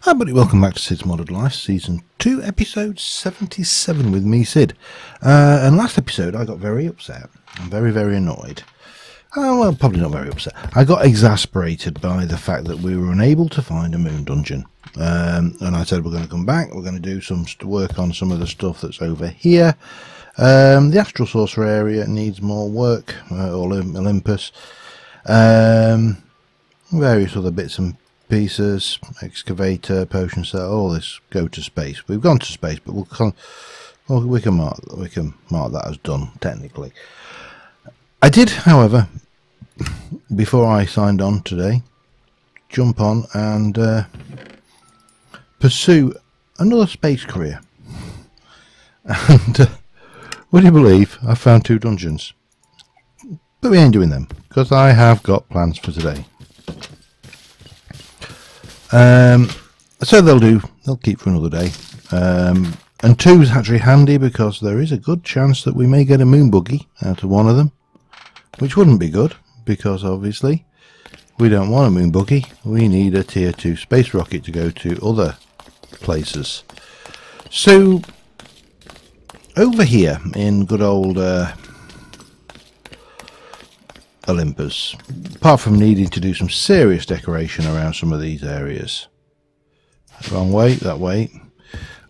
Hi buddy, welcome back to Sid's Modded Life, Season 2, Episode 77 with me, Sid. And last episode I got very upset. I'm very annoyed. Well, probably not very upset. I got exasperated by the fact that we were unable to find a moon dungeon. And I said we're going to come back, we're going to do some work on some of the stuff that's over here. The Astral Sorcerer area needs more work, Olympus. Various other bits and pieces, excavator, potion set, all this go to space. We've gone to space, but we can mark that as done technically. I did, however, before I signed on today, jump on and pursue another space career. And would you believe I found 2 dungeons? But we ain't doing them because I have got plans for today. So they'll keep for another day. And 2 is actually handy because there is a good chance that we may get a moon buggy out of one of them, which wouldn't be good because obviously we don't want a moon buggy. We need a tier 2 space rocket to go to other places. So over here in good old Olympus, apart from needing to do some serious decoration around some of these areas, wrong way, that way,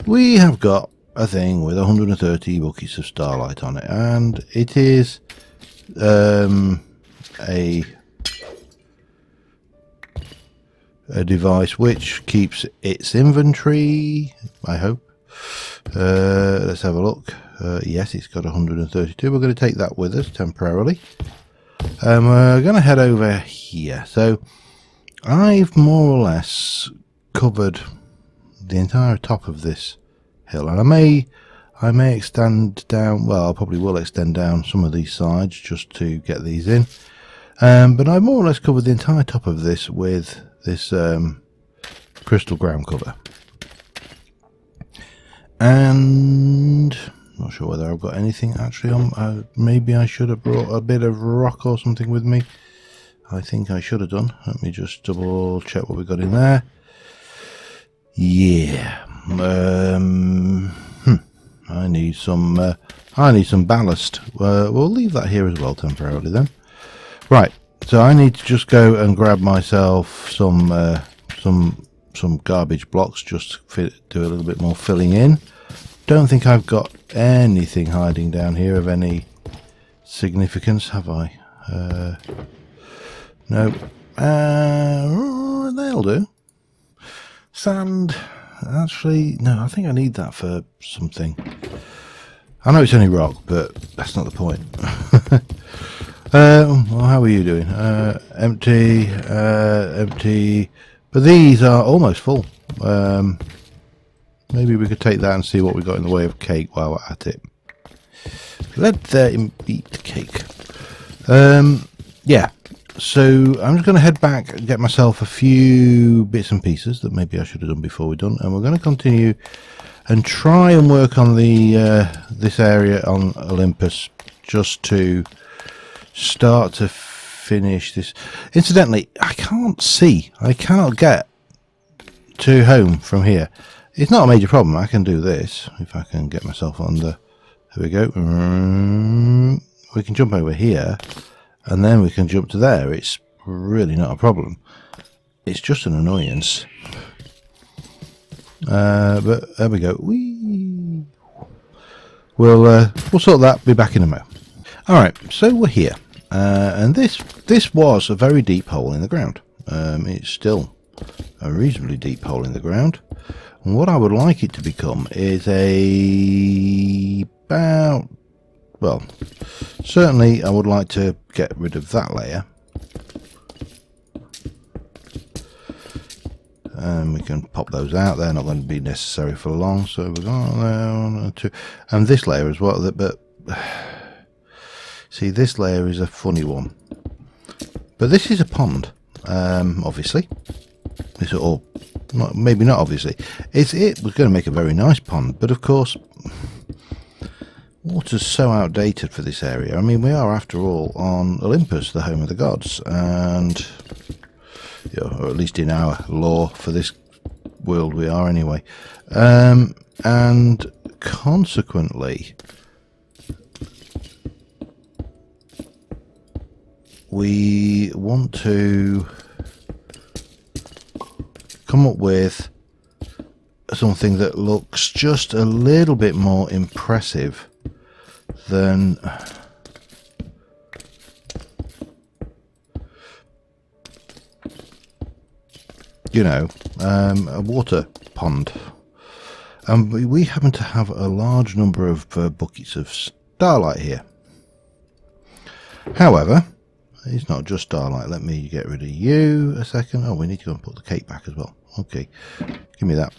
we have got a thing with 130 buckets of starlight on it, and it is a device which keeps its inventory, I hope. Let's have a look. Yes, it's got 132. We're going to take that with us temporarily. We're going to head over here. So I've more or less covered the entire top of this hill, and I may extend down. Well, I probably will extend down some of these sides just to get these in. But I more or less covered the entire top of this with this crystal ground cover. And not sure whether I've got anything actually on. Maybe I should have brought a bit of rock or something with me. I think I should have done. Let me just double check what we got in there. Yeah. I need some ballast. We'll leave that here as well temporarily then. Right. So I need to just go and grab myself some garbage blocks just to do a little bit more filling in. Don't think I've got anything hiding down here of any significance, have I? No. They'll do. Sand. Actually, no, I think I need that for something. I know it's only rock, but that's not the point. Well, how are you doing? Empty, empty. But these are almost full. Maybe we could take that and see what we got in the way of cake while we're at it. Let them eat cake. Yeah. So I'm just going to head back and get myself a few bits and pieces that maybe I should have done before we're done, and we're going to continue and try and work on the this area on Olympus just to start to finish this. Incidentally, I cannot get to home from here. It's not a major problem. I can do this if I can get myself on the. There we go. We can jump over here, and then we can jump to there. It's really not a problem. It's just an annoyance. But there we go. Whee! We'll sort that. Be back in a moment. All right. So we're here, and this was a very deep hole in the ground. It's still a reasonably deep hole in the ground. And what I would like it to become is well, certainly I would like to get rid of that layer. And we can pop those out. They're not going to be necessary for long. So we've got there, 1 and 2. And this layer as well. But see, this layer is a funny one. But this is a pond, obviously. This all, maybe not obviously. It was going to make a very nice pond, but of course, water's so outdated for this area. I mean, we are after all on Olympus, the home of the gods, and or at least in our lore for this world we are anyway. And consequently, we want to come up with something that looks just a little bit more impressive than a water pond. We happen to have a large number of buckets of starlight here. However, it's not just starlight. Let me get rid of you a second. Oh, we need to go and put the cake back as well. Okay, give me that.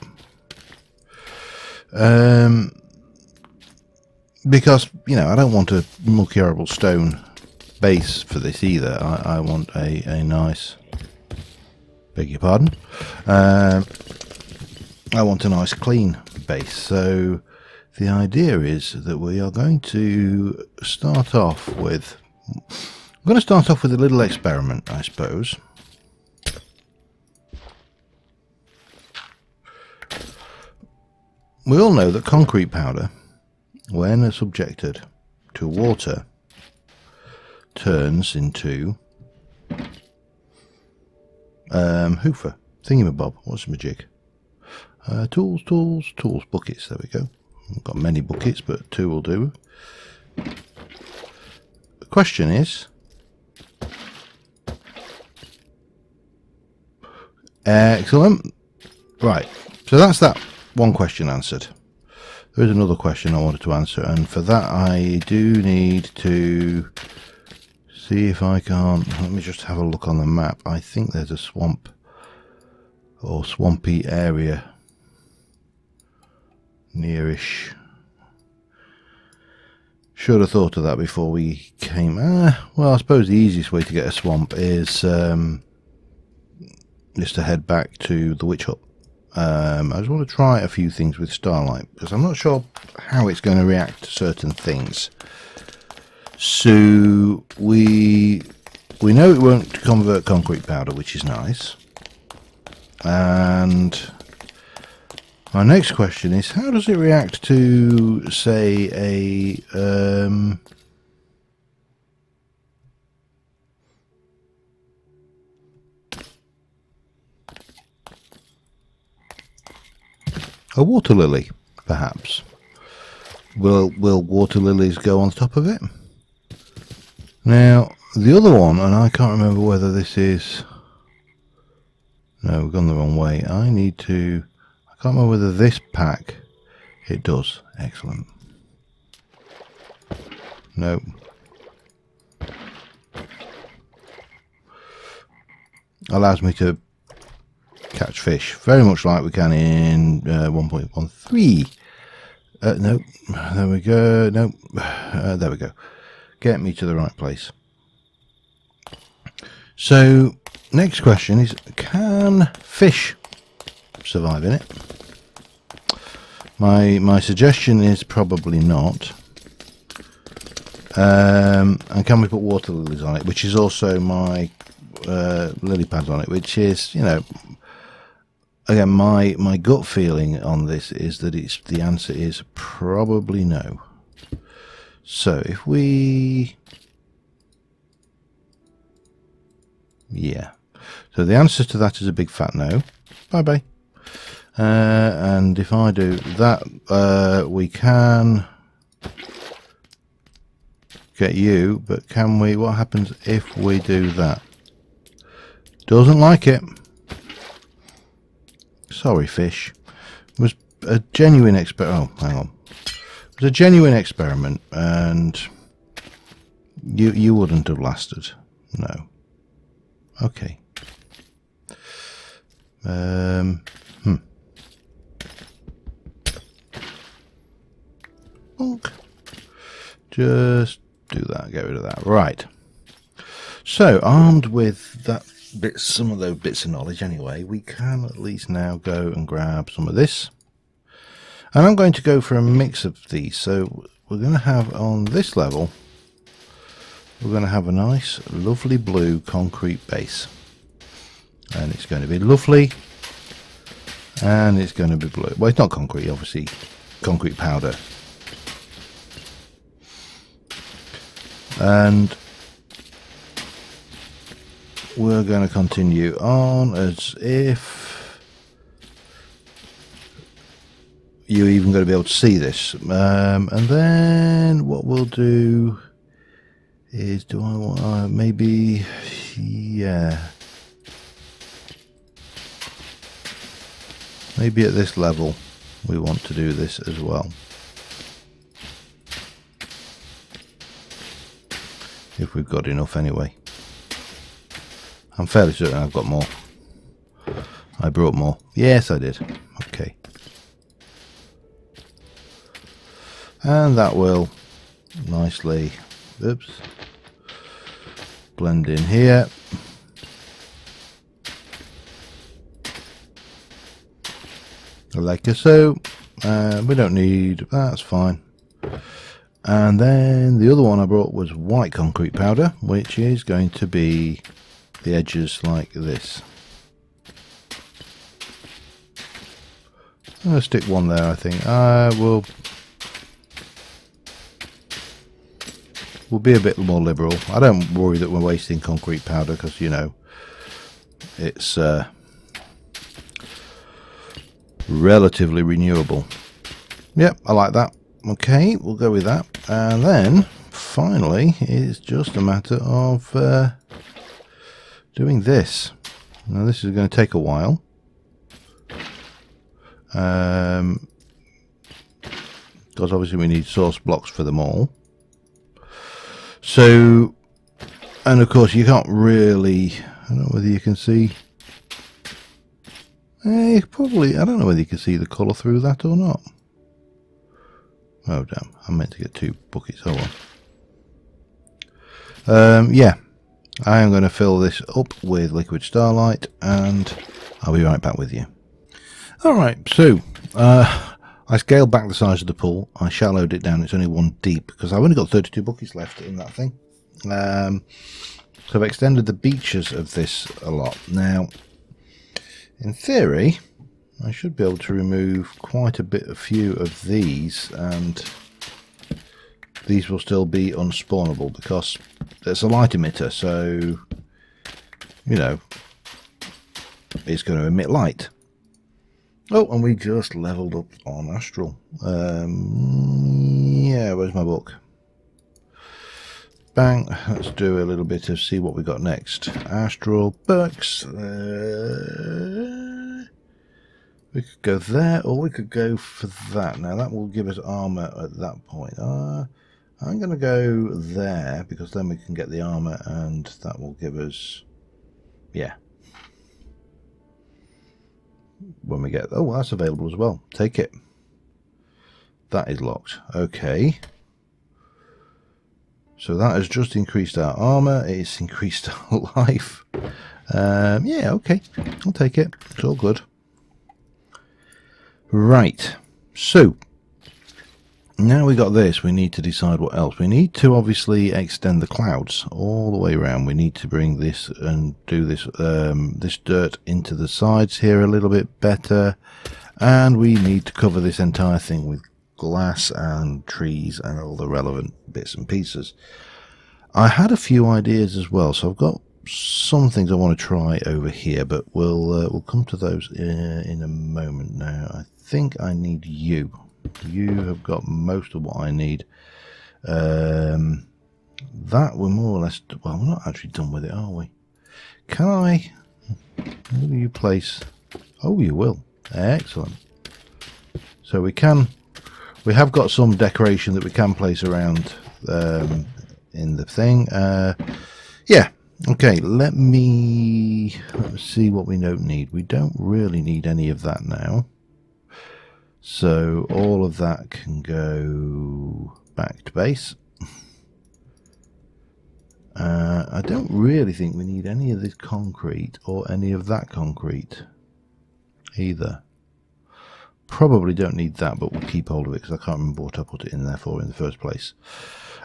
Because, I don't want a mucky horrible stone base for this either. I want a nice... Beg your pardon. I want a nice clean base. So the idea is that we are going to start off with... I'm going to start off with a little experiment, I suppose. We all know that concrete powder, when subjected to water, turns into hoofer, thingamabob, what's the majig? Tools, buckets, there we go. I've got many buckets, but 2 will do. The question is, excellent. Right, so that's that one question answered. There is another question I wanted to answer, and for that I do need to see if I can't... Let me just have a look on the map. I think there's a swamp or swampy area nearish. Should have thought of that before we came. Well, I suppose the easiest way to get a swamp is just to head back to the witch hut. I just want to try a few things with starlight because I'm not sure how it's going to react to certain things. So we know it won't convert concrete powder, which is nice. And my next question is, how does it react to, say, a water lily, perhaps? Will water lilies go on top of it? Now, the other one, and I can't remember whether this is... No, we've gone the wrong way. I need to... I can't remember whether this pack... It does. Excellent. No. Allows me to catch fish, very much like we can in 1.13. No, there we go. No, there we go. Get me to the right place. So, next question is, can fish survive in it? My suggestion is probably not. And can we put water lilies on it, which is also my lily pads on it, which is, again, my gut feeling on this is that the answer is probably no. So if we... Yeah. So the answer to that is a big fat no. Bye-bye. And if I do that, we can get you, but can we... What happens if we do that? Doesn't like it. Sorry, fish. It was a genuine experiment. Oh, hang on. It was a genuine experiment, and you wouldn't have lasted. No. Okay. Just do that. Get rid of that. Right. So, armed with that some of those bits of knowledge anyway, we can at least now go and grab some of this. And I'm going to go for a mix of these. So we're going to have on this level, we're going to have a nice lovely blue concrete base. and it's going to be lovely, and it's going to be blue. Well, it's not concrete, obviously, concrete powder. And we're going to continue on as if you're even going to be able to see this. And then what we'll do is, do I want maybe, yeah, maybe at this level we want to do this as well. If we've got enough anyway. I'm fairly certain I've got more. I brought more. Yes, I did. Okay. And that will nicely, oops, blend in here. Like so. We don't need, that's fine. And then the other one I brought was white concrete powder, which is going to be the edges like this. I'm going to stick one there, I think. We'll be a bit more liberal. I don't worry that we're wasting concrete powder because, you know, it's relatively renewable. Yep, I like that. Okay, we'll go with that. And then finally it's just a matter of doing this. Now this is going to take a while, because obviously we need source blocks for them all. So, and of course you can't really, I don't know whether you can see, probably, I don't know whether you can see the colour through that or not. Oh damn, I meant to get 2 buckets, oh well. Yeah, I am going to fill this up with liquid starlight and I'll be right back with you. Alright, so I scaled back the size of the pool. I shallowed it down, it's only 1 deep because I've only got 32 buckets left in that thing. So I've extended the beaches of this a lot. Now, in theory, I should be able to remove quite a few of these, and these will still be unspawnable because there's a light emitter, so, you know, it's going to emit light. Oh, and we just leveled up on Astral. Yeah, where's my book? Bang, let's do a little bit of see what we got next. Astral books. We could go there, or we could go for that. Now that will give us armor at that point. I'm going to go there because then we can get the armor, and that will give us, yeah. When we get, oh, that's available as well. Take it. That is locked. Okay. So that has just increased our armor. It's increased our life. Yeah, okay. I'll take it. It's all good. Right, so now we got this, we need to decide what else. We need to obviously extend the clouds all the way around. We need to bring this and do this this dirt into the sides here a little bit better, and we need to cover this entire thing with glass and trees and all the relevant bits and pieces. I had a few ideas as well, so I've got some things I want to try over here, but we'll come to those in a moment. Now I think I need you. You have got most of what I need. That we're more or less, well, we're not actually done with it, are we? Can I, where do you place? Oh, you will. Excellent. So we have got some decoration that we can place around in the thing. Yeah. Okay, let's see what we don't need. We don't really need any of that now. So all of that can go back to base. I don't really think we need any of this concrete or any of that concrete either. probably don't need that, but we'll keep hold of it because I can't remember what I put it in there for in the first place.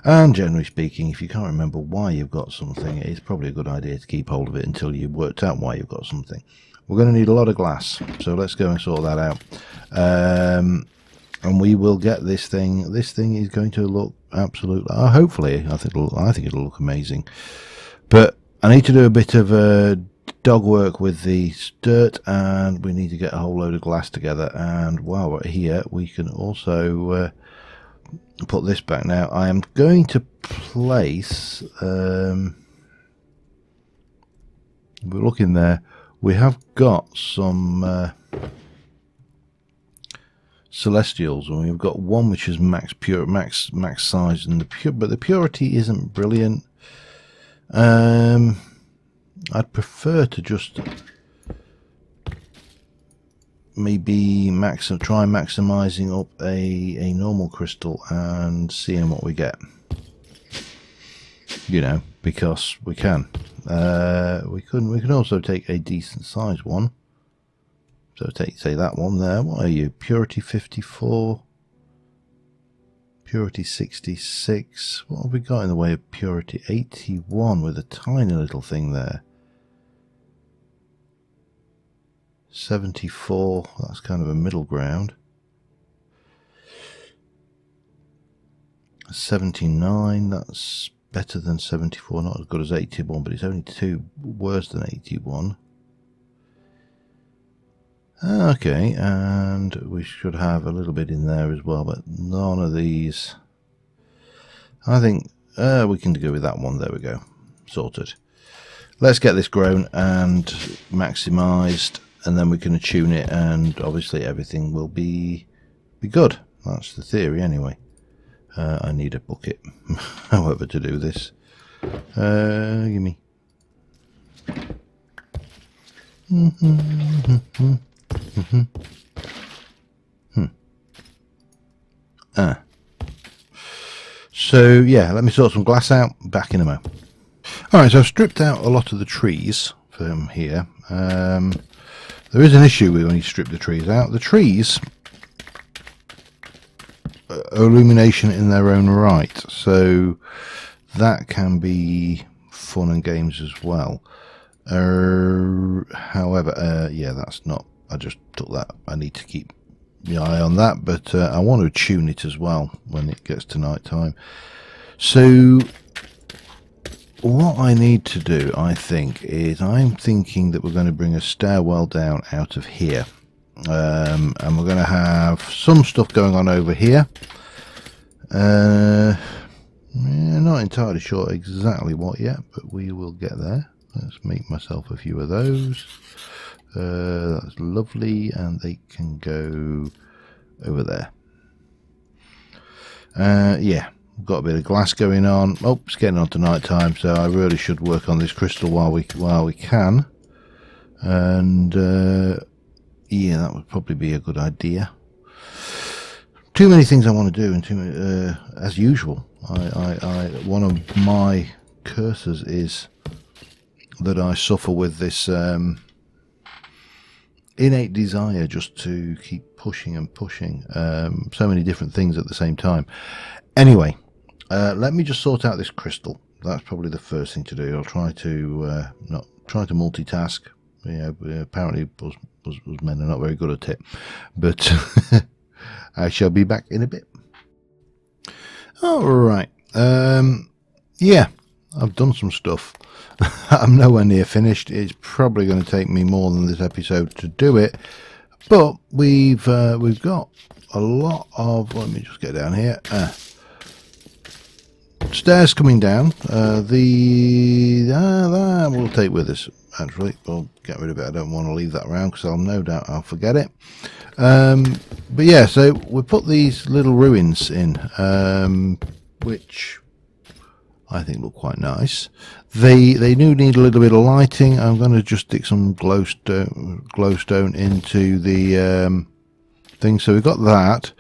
And generally speaking, if you can't remember why you've got something, it's probably a good idea to keep hold of it until you've worked out why you've got something. We're going to need a lot of glass, so let's go and sort that out. And we will get this thing. This thing is going to look absolutely, hopefully, I think it'll look amazing. But I need to do a bit of dog work with the dirt, and we need to get a whole load of glass together. And while we're here, we can also put this back. Now I am going to place, we're looking there, we have got some celestials, and we've got one which is max size, and but the purity isn't brilliant. I'd prefer to just maybe try maximizing up a normal crystal and seeing what we get, you know, because we can. We can also take a decent size one, so say that one there. What are you, purity 54, purity 66, what have we got in the way of purity? 81 with a tiny little thing there. 74, that's kind of a middle ground. 79, that's better than 74, not as good as 81, but it's only 2 worse than 81. Okay, and we should have a little bit in there as well, but none of these. I think we can go with that one. There we go, sorted. Let's get this grown and maximized, and then we can attune it, and obviously everything will be good. That's the theory anyway. I need a bucket, however, to do this. Gimme. So yeah, let me sort some glass out. Back in a moment. Alright, so I've stripped out a lot of the trees from here. There is an issue with when you strip the trees out. The trees are illumination in their own right, so that can be fun and games as well. However, yeah, that's not, I just took that. I need to keep my eye on that, but I want to tune it as well when it gets to night time. So what I need to do, I think, is I'm thinking that we're going to bring a stairwell down out of here, and we're going to have some stuff going on over here. Yeah, not entirely sure exactly what yet, but we will get there. Let's make myself a few of those. That's lovely, and they can go over there. Yeah, got a bit of glass going on. Oh, it's getting on to night time, so I really should work on this crystal while we can. And yeah, that would probably be a good idea. Too many things I want to do, and too many, as usual. One of my curses is that I suffer with this innate desire just to keep pushing and pushing so many different things at the same time. Anyway, let me just sort out this crystal. That's probably the first thing to do. I'll try to not try to multitask. Yeah, apparently us men are not very good at it, but I shall be back in a bit. All right. Yeah, I've done some stuff. I'm nowhere near finished. It's probably going to take me more than this episode to do it, but we've got a lot of. Let me just get down here. Stairs coming down. We'll take with us. Actually, we'll get rid of it. I don't want to leave that around because I'll no doubt I'll forget it. But yeah, so we put these little ruins in, which I think look quite nice. They do need a little bit of lighting. I'm going to just stick some glowstone into the thing. So we've got that.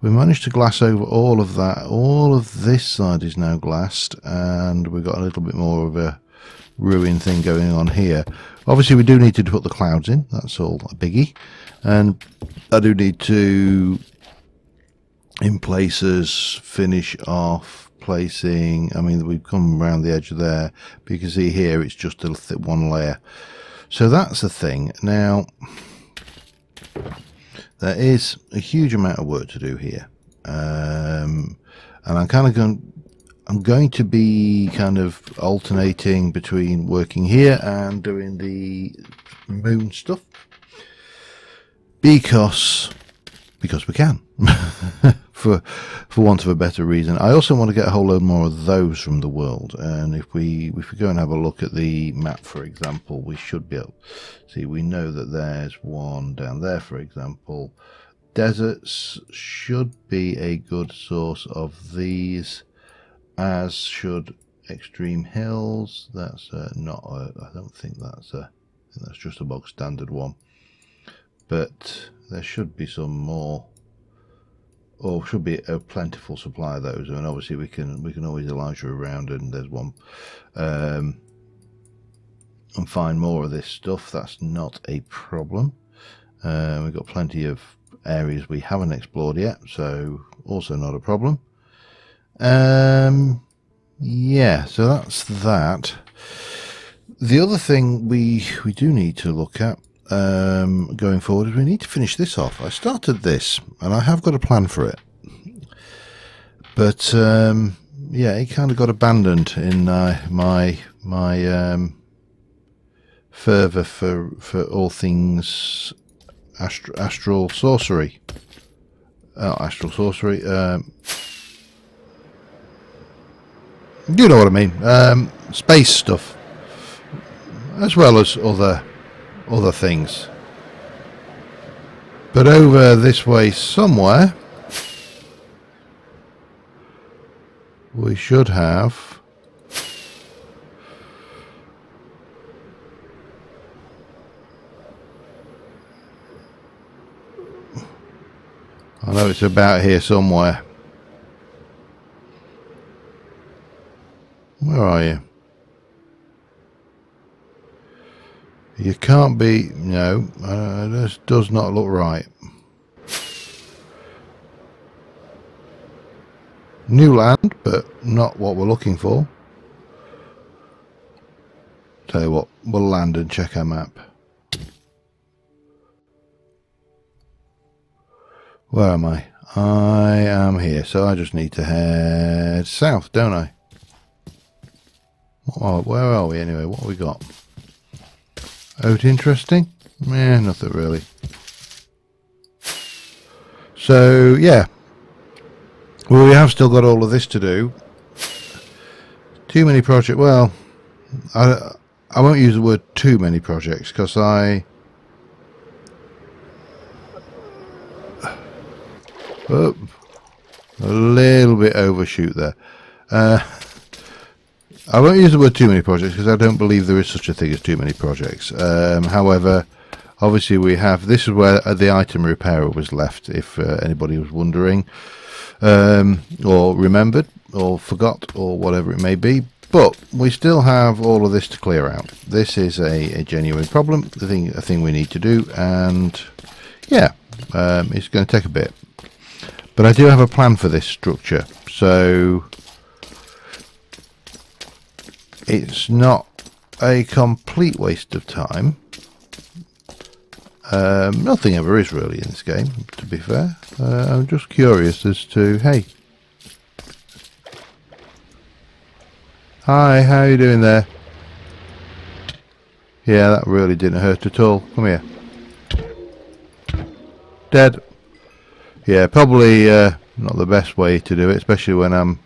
We managed to glass over all of that. All of this side is now glassed, and we've got a little bit more of a ruin thing going on here. Obviously we do need to put the clouds in, that's all a biggie, and I do need to in places finish off placing. I mean, we've come around the edge there, but you can see here it's just a one layer, so that's the thing. Now there is a huge amount of work to do here, and I'm going to be kind of alternating between working here and doing the moon stuff because we can. for want of a better reason. I also want to get a whole load more of those from the world, and if we go and have a look at the map, for example, we should be able to see. We know that there's one down there, for example. Deserts should be a good source of these, as should extreme hills. That's not I don't think that's I think that's just a bog standard one, but there should be some more, or should be a plentiful supply of those. And obviously we can always Elijah around, and there's one, and find more of this stuff. That's not a problem. We've got plenty of areas we haven't explored yet, so also not a problem. Yeah, so that's that. The other thing we do need to look at going forward is we need to finish this off. I started this and I have got a plan for it, but yeah, it kind of got abandoned in my fervour for all things astral sorcery. Astral sorcery. You know what I mean. Space stuff, as well as other things. But over this way somewhere, we should have I know it's about here somewhere. Where are you? You can't be. No, this does not look right. New land, but not what we're looking for. Tell you what, we'll land and check our map. Where am I? I am here, so I just need to head south, don't I? Where are we anyway? What have we got? Out interesting? Yeah, nothing really. So yeah, well, we have still got all of this to do. Too many projects. Well, I won't use the word too many projects, because I a little bit overshoot there. I won't use the word too many projects, because I don't believe there is such a thing as too many projects. However, obviously we have, this is where the item repairer was left, if anybody was wondering, or remembered, or forgot, or whatever it may be. But we still have all of this to clear out. This is a genuine problem, a thing we need to do, and yeah, it's going to take a bit. But I do have a plan for this structure, so it's not a complete waste of time. Nothing ever is really in this game, to be fair. I'm just curious as to, hey. Hi, how are you doing there? Yeah, that really didn't hurt at all. Come here. Dead. Yeah, probably not the best way to do it, especially when I'm...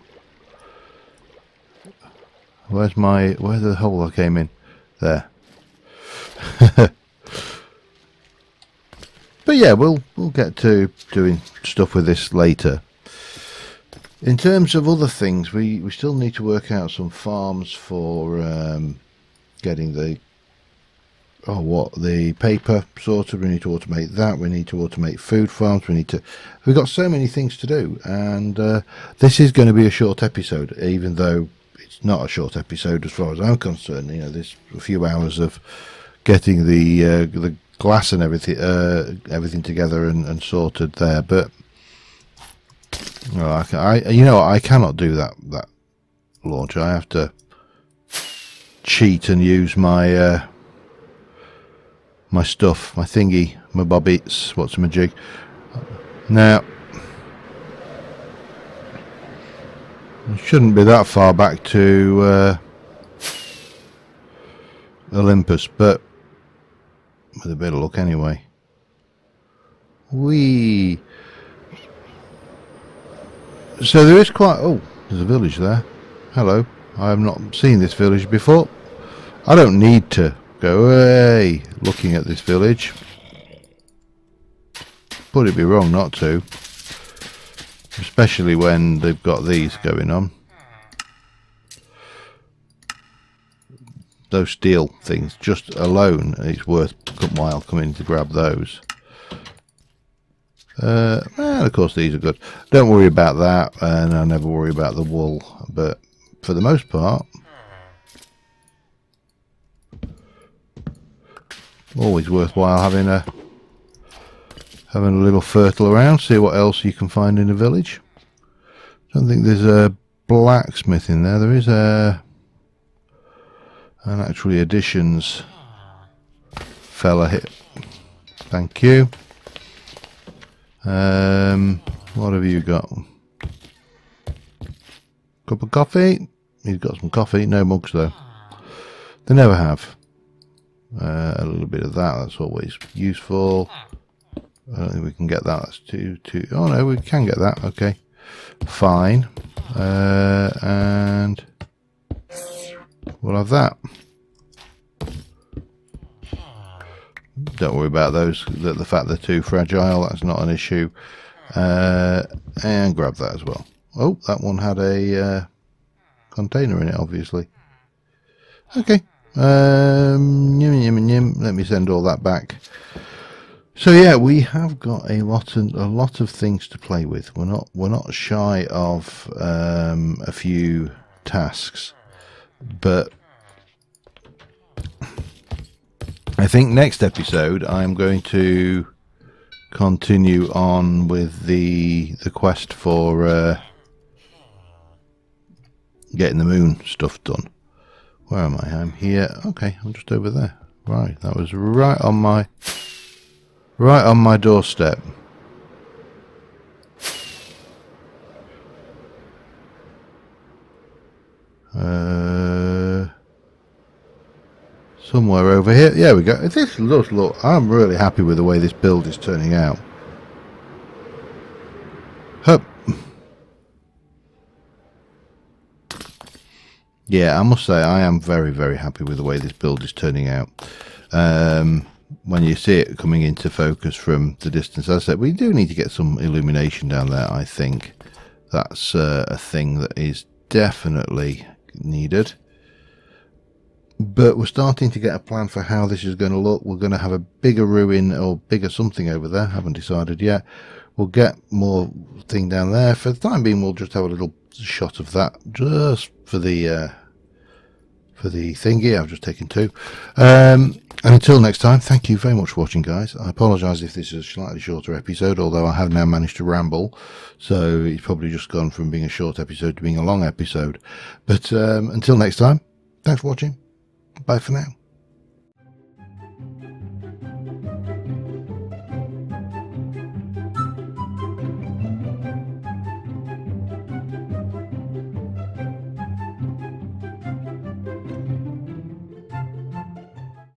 Where's the hole I came in? There. But yeah, we'll get to doing stuff with this later. In terms of other things, we still need to work out some farms for getting the the paper sorted. We need to automate that. We need to automate food farms. We've got so many things to do, and this is going to be a short episode, even though it's not a short episode as far as I'm concerned. You know, there's a few hours of getting the glass and everything together and sorted there, but well, I cannot do that launcher. I have to cheat and use my my stuff, my thingy, my bobbits, what's my jig. Now it shouldn't be that far back to Olympus, but with a bit of luck anyway. Whee! So there is quite... oh, there's a village there. Hello. I have not seen this village before. I don't need to go away looking at this village. Would it be wrong not to? Especially when they've got these going on. Those steel things, just alone, it's worth a while coming to grab those. And of course these are good. Don't worry about that, and I never worry about the wool, but for the most part, always worthwhile having a little fertile around, see what else you can find in the village. Don't think there's a blacksmith in there. There is an actually additions fella here. Thank you. What have you got? Cup of coffee? He's got some coffee, no mugs though. They never have. A little bit of that, that's always useful. I don't think we can get that, that's too... oh no, we can get that, okay. Fine. And we'll have that. Don't worry about those, the fact they're too fragile, that's not an issue. And grab that as well. Oh, that one had a container in it, obviously. Okay. Let me send all that back. So yeah, we have got a lot of things to play with. We're not shy of a few tasks, but I think next episode I'm going to continue on with the quest for getting the moon stuff done. Where am I? I'm here. Okay, I'm just over there. Right, that was right on my doorstep. Somewhere over here. Yeah, we go. This looks, look, I'm really happy with the way this build is turning out. Hup. Yeah, I must say I am very, very happy with the way this build is turning out. When you see it coming into focus from the distance, as I said, we do need to get some illumination down there. I think that's a thing that is definitely needed. But we're starting to get a plan for how this is going to look. We're going to have a bigger ruin or bigger something over there. Haven't decided yet. We'll get more thing down there. For the time being, we'll just have a little shot of that just for the thingy. I've just taken two. And until next time, thank you very much for watching, guys. I apologise if this is a slightly shorter episode, although I have now managed to ramble, so it's probably just gone from being a short episode to being a long episode. But until next time, thanks for watching. Bye for now.